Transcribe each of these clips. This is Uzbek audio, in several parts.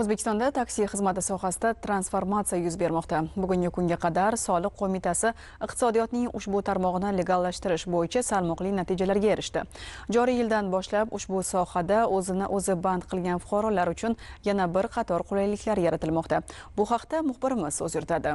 O'zbekistonda taksi xizmati sohasida transformatsiya yuz bermoqda. Bugungi kunga qadar Soliq qo'mitasi iqtisodiyotning ushbu tarmog'ini legallashtirish bo'yicha salmoqli natijalarga erishdi. Joriy yildan boshlab ushbu sohada o'zini o'zi band qilgan fuqarolar uchun yana bir qator qulayliklar yaratilmoqda. Bu haqda muxbirimiz so'z yuritadi.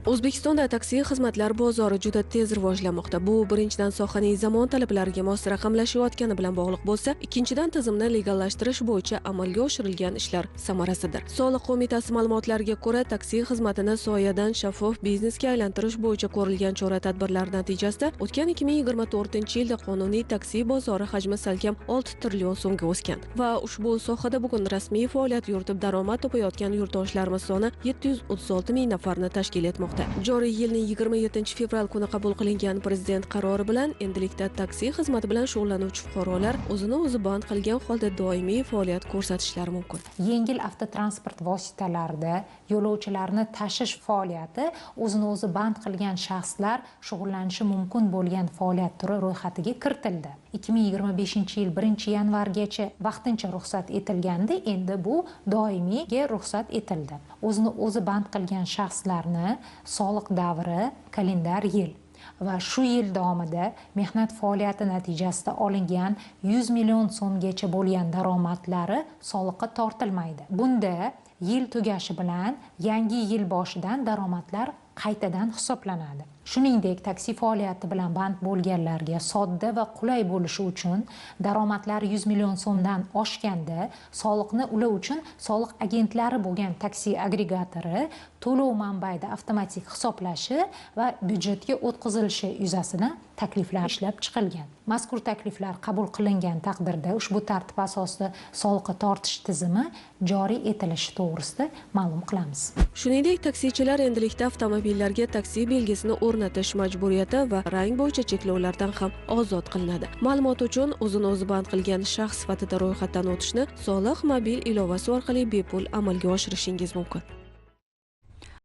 O'zbekistonda taksi xizmatlar bozori juda tez rivojlanmoqda. Bu birinchidan sohaning zamon talablariga mos raqamlashayotgani bilan bog'liq bo'lsa, ikkinchidan tizimni legallashtirish bo'yicha amalga oshirilgan ishlar samarasidir. Soliq qo'mitasi ma'lumotlariga ko'ra, taksi xizmatini soyadan shaffof biznesga aylantirish bo'yicha ko'rilgan chora-tadbirlar natijasida o'tgan 2024-yilda qonuniy taksi bozori hajmi salkam 6 trillion so'mga o'sgan va ushbu sohada bugun rasmiy faoliyat yuritib daromad topayotgan yurtdoshlarimiz soni 736 ming nafarni tashkil etmoqda. Joriy yilning 27 fevral kuni qabul qilingan prezident qarori bilan endilikda taksi xizmati bilan shug'ullanuvchi fuqarolar o'zini o'zi band qilgan holda doimiy faoliyat ko'rsatishlari mumkin. Yengil avtotransport vositalarida yo'lovchilarni tashish faoliyati o'zini o'zi band qilgan shaxslar shug'ullanishi mumkin bo'lgan faoliyat turi ro'yxatiga kiritildi. 2025-yil 1-yanvargacha vaqtincha ruxsat etilgandi, endi bu doimiyga ruxsat etildi. O'zini o'zi band qilgan shaxslarni soliq davri kalendar yil va shu yil davomida mehnat faoliyati natijasida olingan 100 million so'mgacha bo'lgan daromadlari soliqqa tortilmaydi. Bunda yil tugashi bilan yangi yil boshidan daromadlar qaytadan hisoblanadi. Shuningdek, taksi faoliyati bilan band bo'lganlarga sodda va qulay bo'lishi uchun daromadlari 100 million so'mdan oshganda soliqni ular uchun soliq agentlari bo'lgan taksi agregatori to'lov manbaida avtomatik hisoblashi va byudjetga o'tkazilishi yuzasidan takliflar ishlab chiqilgan. Mazkur takliflar qabul qilingan taqdirda ushbu tartib asosida soliqqa tortish tizimi joriy etilishi to'g'risida ma'lum qilamiz. Shuningdek, taksichilar endilikda avtomobillarga taksi belgisini o'rnatish majburiyati va rang bo'yicha cheklovlardan ham ozod qilinadi. Ma'lumot uchun o'zini o'zi band qilgan shaxs sifatida ro'yxatdan o'tishni Soliq mobil ilovasi orqali bepul amalga oshirishingiz mumkin.